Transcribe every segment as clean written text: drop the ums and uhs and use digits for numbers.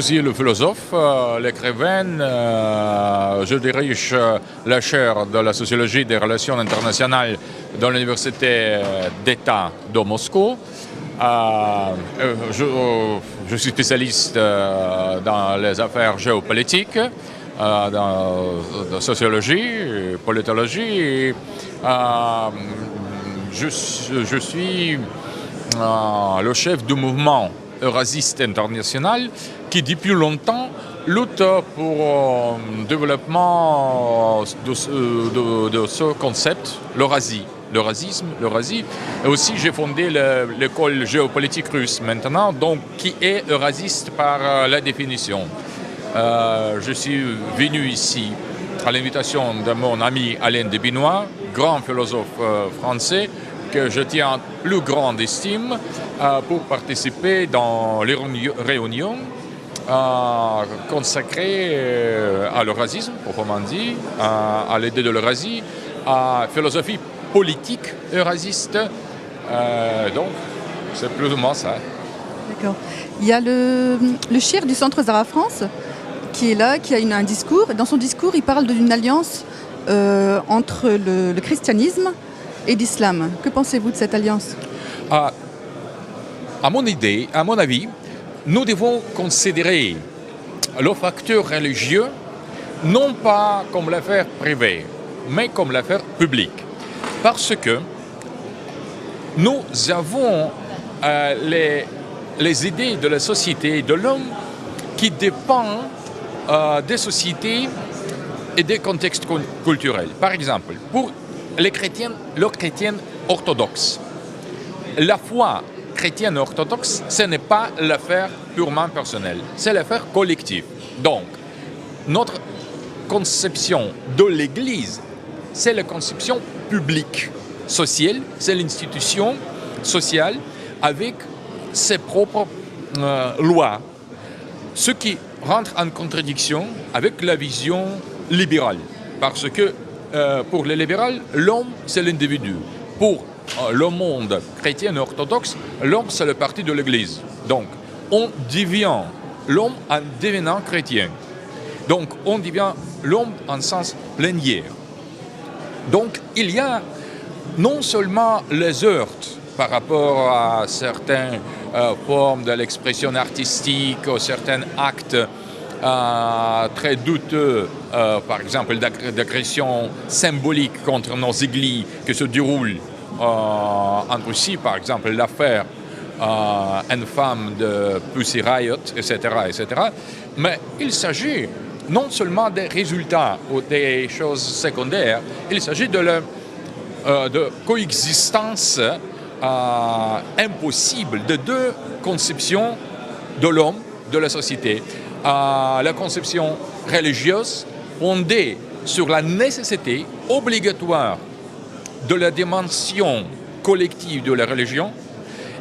suis le philosophe, l'écrivain. Je dirige la chaire de la sociologie des relations internationales dans l'Université d'État de Moscou. Je suis spécialiste dans les affaires géopolitiques, dans la sociologie, politologie. Je suis le chef du mouvement eurasiste international qui depuis longtemps lutte pour le développement de ce concept, l'Eurasie. L'Eurasie. Et aussi, j'ai fondé l'école géopolitique russe maintenant, donc qui est eurasiste par la définition. Je suis venu ici à l'invitation de mon ami Alain Debinois, grand philosophe français, que je tiens en plus grande estime, pour participer dans les réunions consacrées à l'eurasisme, proprement dit, à l'idée de l'Eurasie, à la philosophie politique eurasiste. Donc, c'est plus ou moins ça. D'accord. Il y a le chef du Centre Zara France qui est là, qui a un discours. Dans son discours, il parle d'une alliance entre le christianisme et l'islam. Que pensez-vous de cette alliance ? À mon avis, nous devons considérer le facteur religieux non pas comme l'affaire privée, mais comme l'affaire publique. Parce que nous avons les idées de la société et de l'homme qui dépendent des sociétés et des contextes culturels. Par exemple, pour les chrétiens orthodoxes, la foi chrétienne orthodoxe, ce n'est pas l'affaire purement personnelle, c'est l'affaire collective. Donc, notre conception de l'Église, c'est la conception publique, sociale, c'est l'institution sociale avec ses propres lois, ce qui rentre en contradiction avec la vision libérale, parce que pour les libéraux, l'homme, c'est l'individu. Pour le monde chrétien orthodoxe, l'homme, c'est le parti de l'Église. Donc, on devient l'homme en devenant chrétien. Donc, on devient l'homme en sens plénière. Donc, il y a non seulement les heurts par rapport à certaines formes de l'expression artistique, ou certains actes très douteux, par exemple d'agression symbolique contre nos églises qui se déroulent en Russie, par exemple l'affaire infâme de Pussy Riot, etc., etc. Mais il s'agit non seulement des résultats ou des choses secondaires, il s'agit de coexistence impossible de deux conceptions de l'homme, de la société. La conception religieuse fondée sur la nécessité obligatoire de la dimension collective de la religion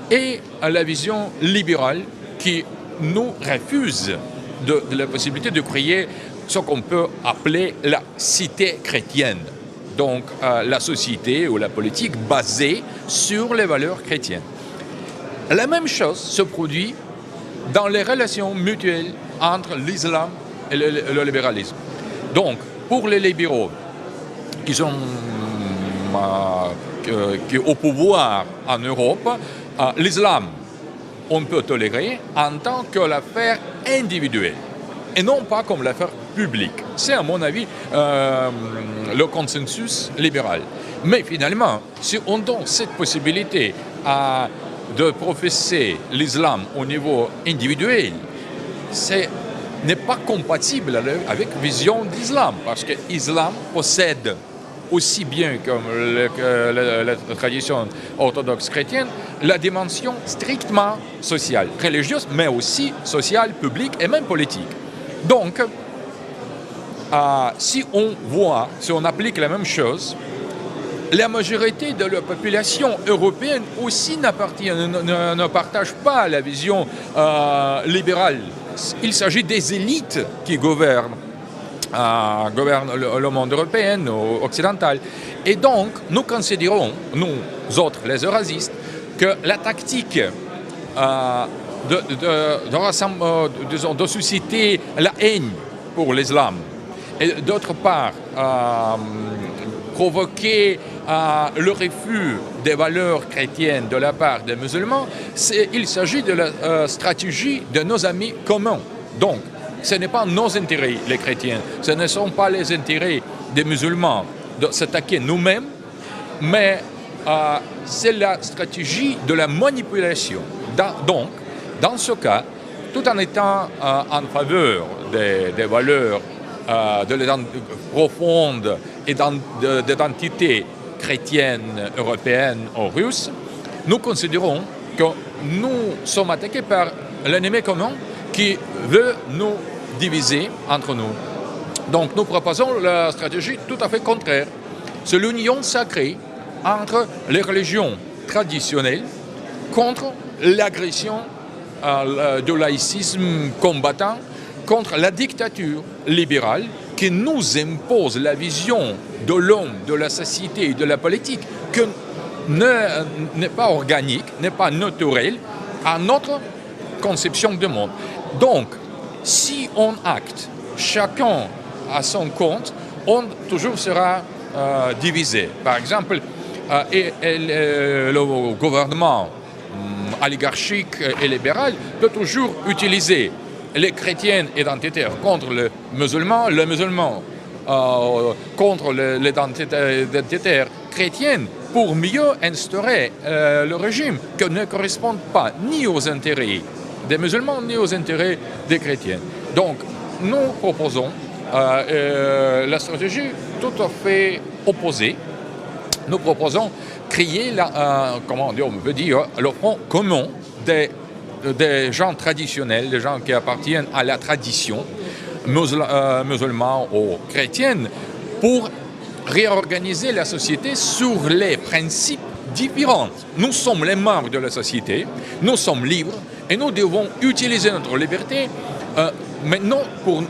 et la vision libérale qui nous refuse de la possibilité de créer ce qu'on peut appeler la cité chrétienne. Donc la société ou la politique basée sur les valeurs chrétiennes. La même chose se produit dans les relations mutuelles entre l'islam et le libéralisme. Donc, pour les libéraux qui sont au pouvoir en Europe, l'islam, on peut tolérer en tant que l'affaire individuelle et non pas comme l'affaire publique. C'est, à mon avis, le consensus libéral. Mais finalement, si on donne cette possibilité de professer l'islam au niveau individuel, ce n'est pas compatible avec la vision d'islam, parce que l'islam possède aussi bien comme la tradition orthodoxe chrétienne, la dimension strictement sociale, religieuse, mais aussi sociale, publique et même politique. Donc, si on applique la même chose, la majorité de la population européenne aussi ne partage pas la vision libérale. Il s'agit des élites qui gouvernent le monde européen ou occidental. Et donc, nous considérons, nous autres, les eurasistes, que la tactique de susciter la haine pour l'islam. Et d'autre part, provoquer le refus des valeurs chrétiennes de la part des musulmans, il s'agit de la stratégie de nos amis communs. Donc, ce n'est pas nos intérêts, les chrétiens, ce ne sont pas les intérêts des musulmans de s'attaquer nous-mêmes, mais c'est la stratégie de la manipulation. Donc, dans ce cas, tout en étant en faveur des valeurs profondes et d'identité chrétienne, européenne ou russe, nous considérons que nous sommes attaqués par l'ennemi commun qui veut nous diviser entre nous. Donc nous proposons la stratégie tout à fait contraire. C'est l'union sacrée entre les religions traditionnelles contre l'agression du laïcisme combattant, contre la dictature libérale qui nous impose la vision de l'homme, de la société et de la politique que n'est pas organique, n'est pas naturelle à notre conception du monde. Donc, si on acte chacun à son compte, on toujours sera divisé. Par exemple, le gouvernement oligarchique et libéral peut toujours utiliser les chrétiens identitaires contre les musulmans contre les identitaires chrétiennes pour mieux instaurer le régime qui ne correspond pas ni aux intérêts des musulmans ni aux intérêts des chrétiens. Donc, nous proposons la stratégie tout à fait opposée. Nous proposons créer le front commun des gens traditionnels, des gens qui appartiennent à la tradition musulmane ou chrétienne, pour réorganiser la société sur les principes différents. Nous sommes les membres de la société, nous sommes libres et nous devons utiliser notre liberté maintenant pour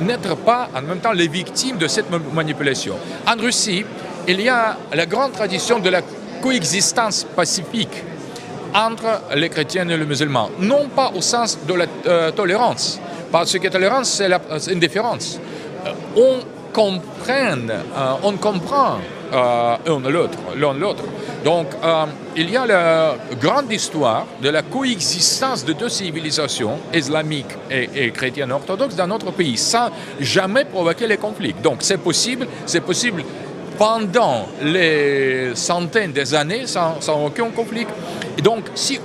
n'être pas en même temps les victimes de cette manipulation. En Russie, il y a la grande tradition de la coexistence pacifique entre les chrétiens et les musulmans, non pas au sens de la tolérance, parce que la tolérance, c'est une différence. On comprend l'un l'autre. Donc, il y a la grande histoire de la coexistence de deux civilisations, islamiques et chrétiennes orthodoxes, dans notre pays, sans jamais provoquer les conflits. Donc, c'est possible pendant les centaines des années sans aucun conflit. Et donc, si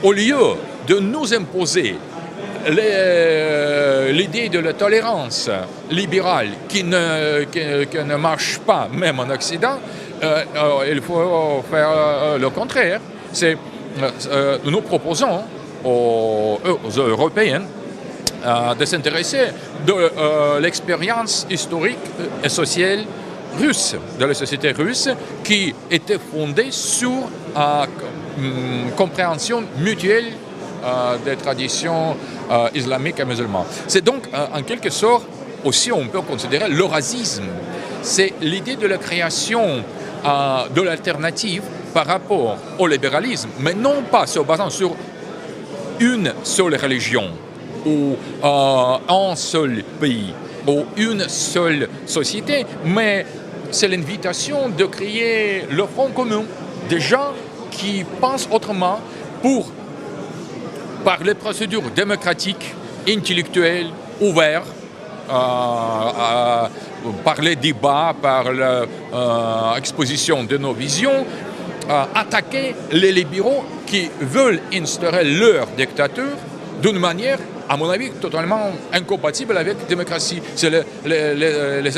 au lieu de nous imposer l'idée de la tolérance libérale qui ne marche pas, même en Occident, il faut faire le contraire. Nous proposons aux Européens de s'intéresser de l'expérience historique et sociale russe, de la société russe, qui était fondée sur compréhension mutuelle des traditions islamiques et musulmanes. C'est donc, en quelque sorte, aussi on peut considérer l'eurasisme. C'est l'idée de la création de l'alternative par rapport au libéralisme, mais non pas se basant sur une seule religion ou un seul pays ou une seule société, mais c'est l'invitation de créer le front commun des gens qui pensent autrement par les procédures démocratiques, intellectuelles, ouvertes, par les débats, par l'exposition de nos visions, attaquer les libéraux qui veulent instaurer leur dictature d'une manière, à mon avis, totalement incompatible avec la démocratie. C'est les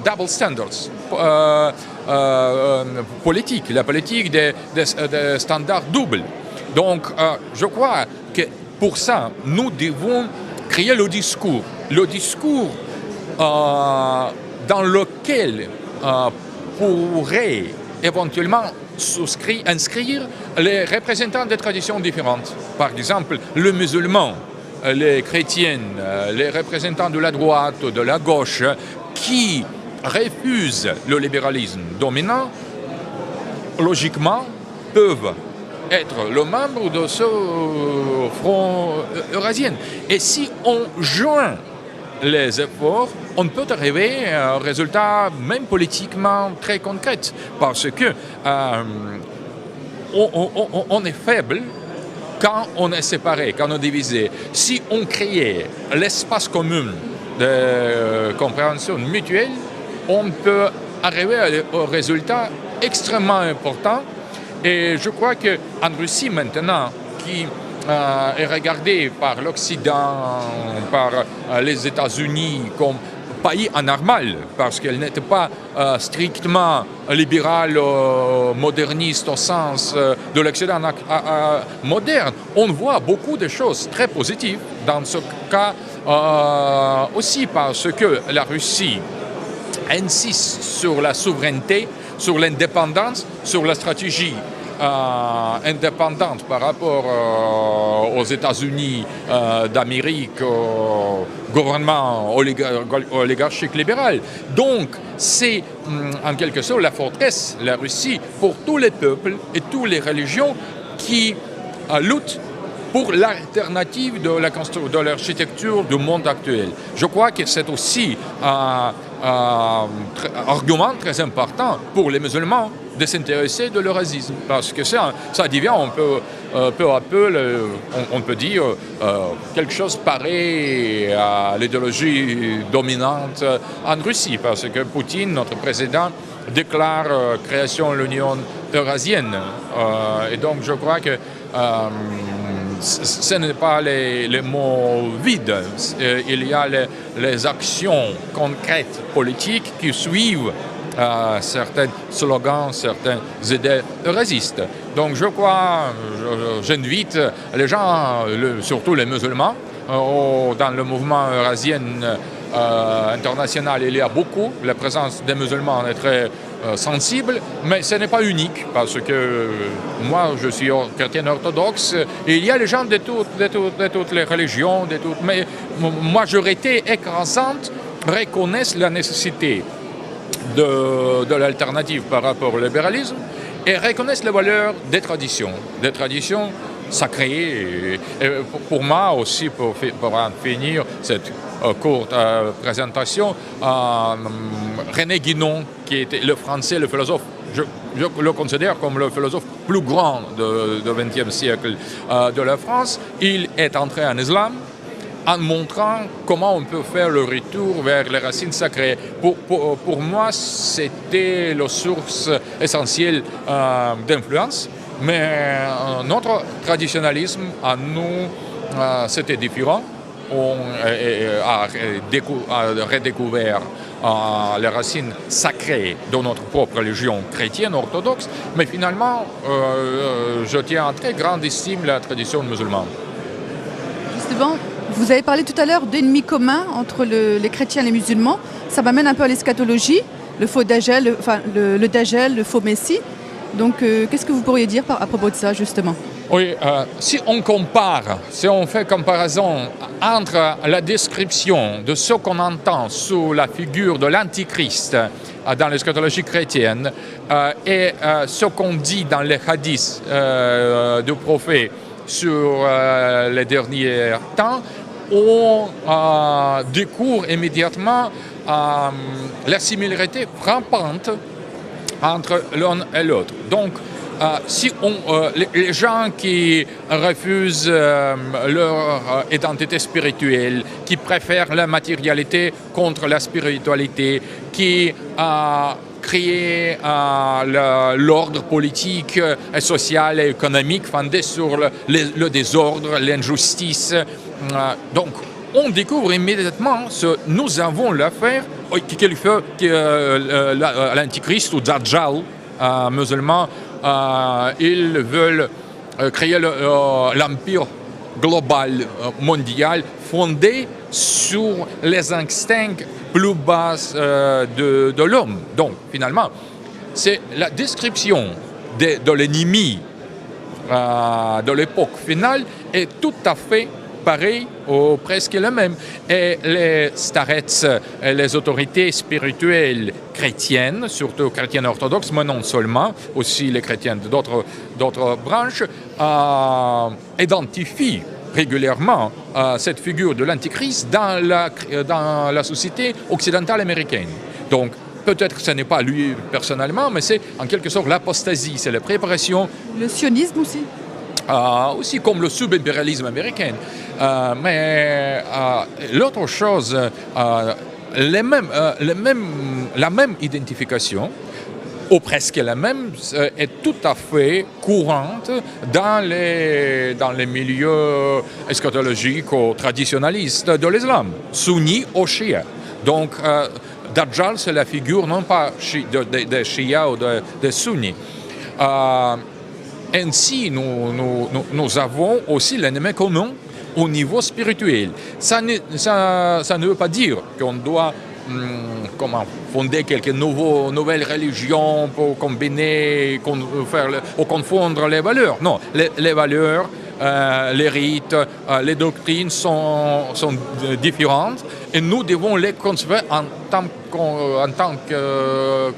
double standards politiques, la politique des standards doubles. Donc, je crois que pour ça, nous devons créer le discours dans lequel pourraient éventuellement inscrire les représentants des traditions différentes. Par exemple, le musulman, les chrétiens, les représentants de la droite ou de la gauche qui refusent le libéralisme dominant, logiquement, peuvent être le membre de ce front eurasien. Et si on joint les efforts, on peut arriver à un résultat même politiquement très concret, parce que on est faible quand on est séparé, quand on est divisé. Si on crée l'espace commun de compréhension mutuelle, on peut arriver au résultat extrêmement important. Et je crois qu'en Russie maintenant, qui est regardée par l'Occident, par les États-Unis comme pays anormal, parce qu'elle n'était pas strictement libérale, moderniste au sens de l'Occident moderne, on voit beaucoup de choses très positives dans ce cas aussi parce que la Russie insiste sur la souveraineté, sur l'indépendance, sur la stratégie indépendante par rapport aux États-Unis d'Amérique, au gouvernement oligarchique libéral. Donc, c'est en quelque sorte la forteresse, la Russie, pour tous les peuples et toutes les religions qui luttent pour l'alternative de l'architecture du monde actuel. Je crois que c'est aussi un argument très important pour les musulmans de s'intéresser de l'eurasisme, parce que ça devient peu à peu, on peut dire, quelque chose pareil à l'idéologie dominante en Russie, parce que Poutine, notre président, déclare création de l'Union eurasienne. Et donc je crois que ce n'est pas les mots vides, il y a les actions concrètes politiques qui suivent certains slogans, certaines idées eurasistes. Donc je crois, j'invite les gens, surtout les musulmans, dans le mouvement eurasien international, il y a beaucoup, la présence des musulmans est très sensible, mais ce n'est pas unique, parce que moi je suis chrétien orthodoxe, et il y a les gens de toutes les religions, mais majorité écrasante reconnaissent la nécessité de l'alternative par rapport au libéralisme et reconnaissent les valeurs des traditions sacrées. Et pour moi aussi, pour en finir cette courte présentation, René Guénon, qui était le français, le philosophe, je le considère comme le philosophe plus grand du XXe siècle de la France, il est entré en islam en montrant comment on peut faire le retour vers les racines sacrées. Pour moi, c'était la source essentielle d'influence, mais notre traditionnalisme, à nous, c'était différent. On a redécouvert les racines sacrées de notre propre religion chrétienne orthodoxe, mais finalement, je tiens en très grande estime la tradition musulmane. Justement, vous avez parlé tout à l'heure d'ennemis communs entre les chrétiens et les musulmans. Ça m'amène un peu à l'eschatologie, le faux Dajjal, le Dajjal, le faux Messie. Donc, qu'est-ce que vous pourriez dire à propos de ça, justement ? Oui, si on fait comparaison entre la description de ce qu'on entend sous la figure de l'Antichrist dans l'eschatologie chrétienne et ce qu'on dit dans les hadiths du prophète sur les derniers temps, on découvre immédiatement la similarité frappante entre l'un et l'autre. Donc, si les gens qui refusent leur identité spirituelle, qui préfèrent la matérialité contre la spiritualité, qui créent l'ordre politique, et social et économique fondé sur le désordre, l'injustice. Donc, on découvre immédiatement que nous avons l'affaire l'Antichrist ou Dajjal musulman. Ils veulent créer l'empire global, mondial, fondé sur les instincts plus bas de l'homme. Donc, finalement, c'est la description de l'ennemi de l'époque finale est tout à fait pareils ou presque les mêmes. Et les starets, les autorités spirituelles chrétiennes, surtout chrétiennes orthodoxes, mais non seulement, aussi les chrétiennes d'autres branches, identifient régulièrement cette figure de l'Antichrist dans la société occidentale américaine. Donc, peut-être que ce n'est pas lui personnellement, mais c'est en quelque sorte l'apostasie, c'est la préparation. Le sionisme aussi. Aussi comme le sub-impérialisme américain. Mais l'autre chose, la même identification, ou presque la même, est tout à fait courante dans les milieux eschatologiques ou traditionnalistes de l'islam, sunni ou chia. Donc, Dajjal, c'est la figure non pas de Shia ou de Sunni. Ainsi, nous avons aussi l'ennemi commun au niveau spirituel. Ça ne veut pas dire qu'on doit fonder quelques nouvelles religions pour combiner, ou confondre les valeurs. Non, les valeurs, les rites, les doctrines sont différentes et nous devons les concevoir en tant que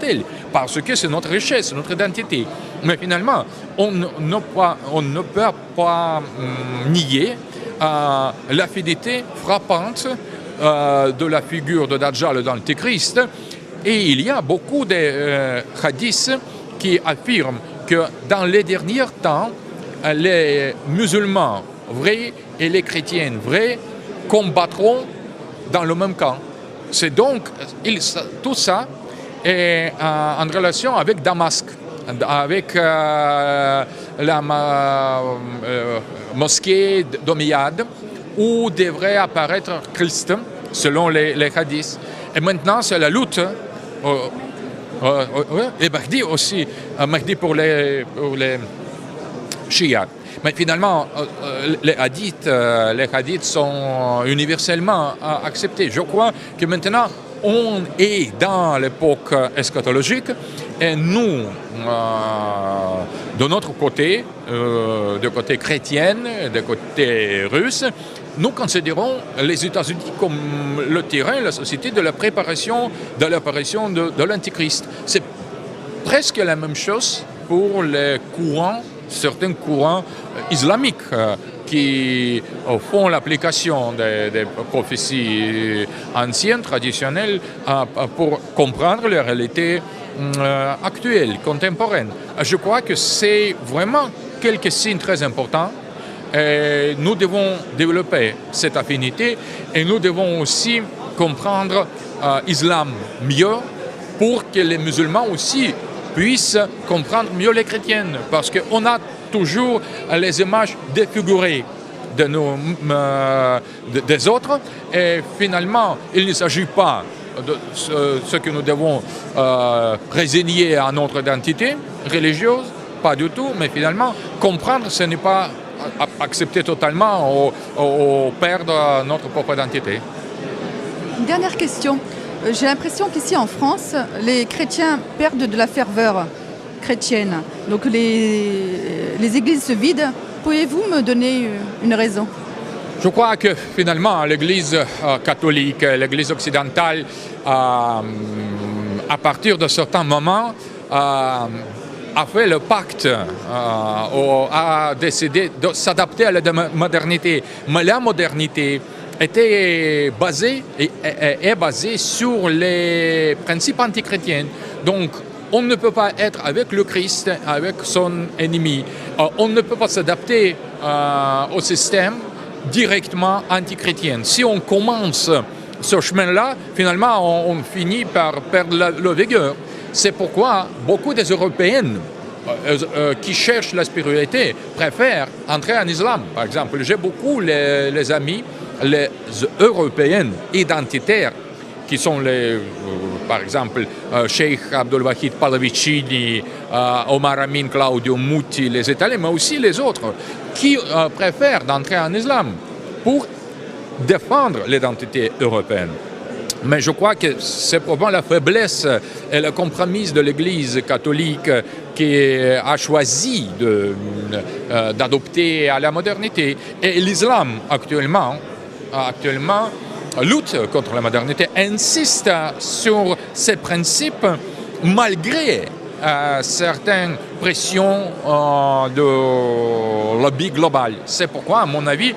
telles, parce que c'est notre richesse, notre identité. Mais finalement, on ne peut pas nier l'affinité frappante de la figure de Dajjal dans l'Antéchrist. Et il y a beaucoup de hadiths qui affirment que dans les derniers temps, les musulmans vrais et les chrétiens vrais combattront dans le même camp. C'est donc tout ça est en relation avec Damas, avec la mosquée d'Omeyyade, où devrait apparaître Christ, selon les hadiths. Et maintenant, c'est la lutte. Et Mahdi aussi, Mahdi pour les chiites. Mais finalement, les hadiths sont universellement acceptés. Je crois que maintenant, on est dans l'époque eschatologique et nous, de notre côté, du côté chrétien, du côté russe, nous considérons les États-Unis comme le terrain, la société de la préparation de l'apparition de l'Antichrist. C'est presque la même chose pour les courants, certains courants islamiques qui font l'application des prophéties anciennes, traditionnelles, pour comprendre la réalité actuelle, contemporaine. Je crois que c'est vraiment quelques signes très importants. Et nous devons développer cette affinité et nous devons aussi comprendre l'islam mieux pour que les musulmans aussi puissent comprendre mieux les chrétiens. Parce qu'on a toujours les images défigurées des autres et finalement, il ne s'agit pas de ce que nous devons résigner à notre identité religieuse, pas du tout, mais finalement, comprendre, ce n'est pas accepter totalement ou perdre notre propre identité. Une dernière question. J'ai l'impression qu'ici en France, les chrétiens perdent de la ferveur chrétienne. Donc les églises se vident. Pouvez-vous me donner une raison ? Je crois que finalement l'Église catholique, l'Église occidentale, à partir de certains moments, a fait le pacte, a décidé de s'adapter à la modernité. Mais la modernité était basée et est basée sur les principes antichrétiens. Donc, on ne peut pas être avec le Christ, avec son ennemi. On ne peut pas s'adapter au système directement antichrétien. Si on commence ce chemin-là, finalement, on finit par perdre la vigueur. C'est pourquoi beaucoup des Européennes qui cherchent la spiritualité préfèrent entrer en islam. Par exemple, j'ai beaucoup les amis, les Européennes identitaires, qui sont par exemple, Cheikh Abdulwahid Pallavicini, Omar Amin, Claudio Muti, les Italiens, mais aussi les autres, qui préfèrent d'entrer en islam pour défendre l'identité européenne. Mais je crois que c'est probablement la faiblesse et le compromis de l'Église catholique qui a choisi d'adopter à la modernité. Et l'islam actuellement lutte contre la modernité, insiste sur ces principes malgré certaines pressions de lobby global. C'est pourquoi, à mon avis,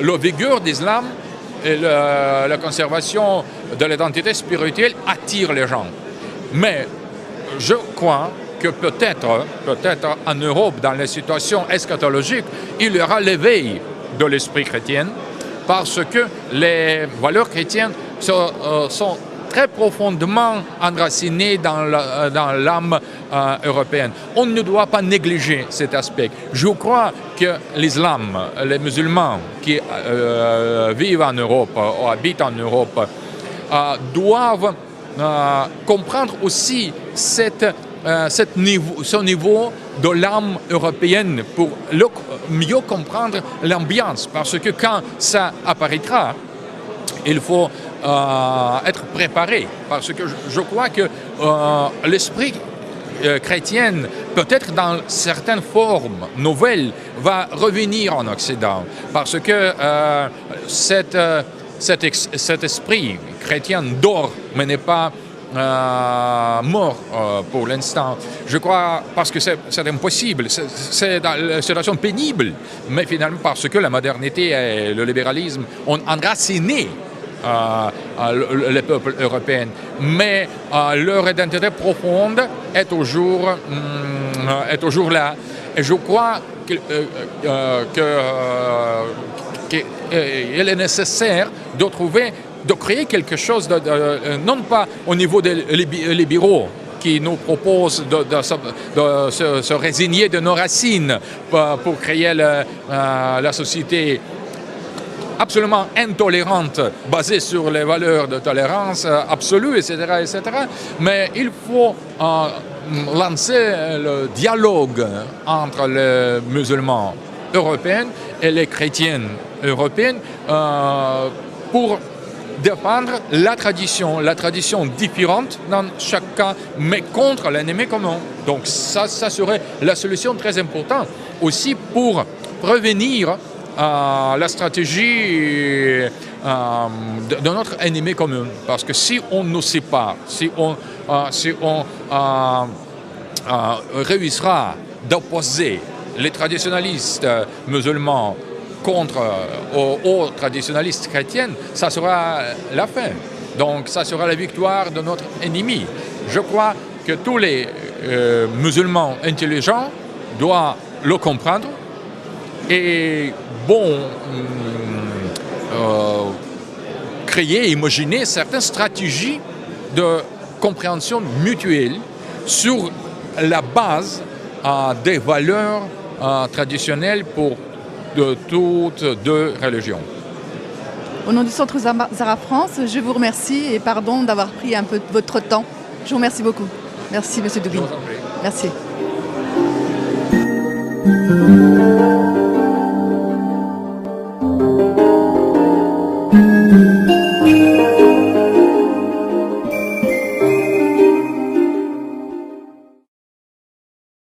la vigueur d'islam et la conservation de l'identité spirituelle attire les gens. Mais je crois que peut-être en Europe, dans les situations eschatologiques, il y aura l'éveil de l'esprit chrétien parce que les valeurs chrétiennes sont très profondément enracinées dans l'âme européenne. On ne doit pas négliger cet aspect. Je crois que l'islam, les musulmans qui vivent en Europe ou habitent en Europe, doivent comprendre aussi ce niveau de l'âme européenne pour mieux comprendre l'ambiance. Parce que quand ça apparaîtra, il faut être préparé. Parce que je crois que l'esprit chrétien, peut-être dans certaines formes nouvelles, va revenir en Occident. Parce que cet esprit chrétien dort, mais n'est pas mort pour l'instant. Je crois, parce que c'est impossible, c'est une situation pénible, mais finalement parce que la modernité et le libéralisme ont enraciné les peuples européens. Mais leur identité profonde est toujours là. Et je crois qu'il est nécessaire de créer quelque chose, non pas au niveau des libéraux qui nous proposent de se résigner de nos racines pour créer la société absolument intolérante, basée sur les valeurs de tolérance absolue, etc., etc. Mais il faut lancer le dialogue entre les musulmans européens et les chrétiens européens pour défendre la tradition différente dans chaque cas, mais contre l'ennemi commun. Donc ça serait la solution très importante aussi pour prévenir la stratégie de notre ennemi commun. Parce que si on ne sait pas, si on réussira d'opposer les traditionalistes musulmans aux traditionalistes chrétiens, ça sera la fin. Donc ça sera la victoire de notre ennemi. Je crois que tous les musulmans intelligents doivent le comprendre et créer, imaginer certaines stratégies de compréhension mutuelle sur la base des valeurs traditionnelles pour de toutes deux religions. Au nom du Centre Zara France, je vous remercie et pardon d'avoir pris un peu de votre temps. Je vous remercie beaucoup. Merci, M. Douguin. Merci.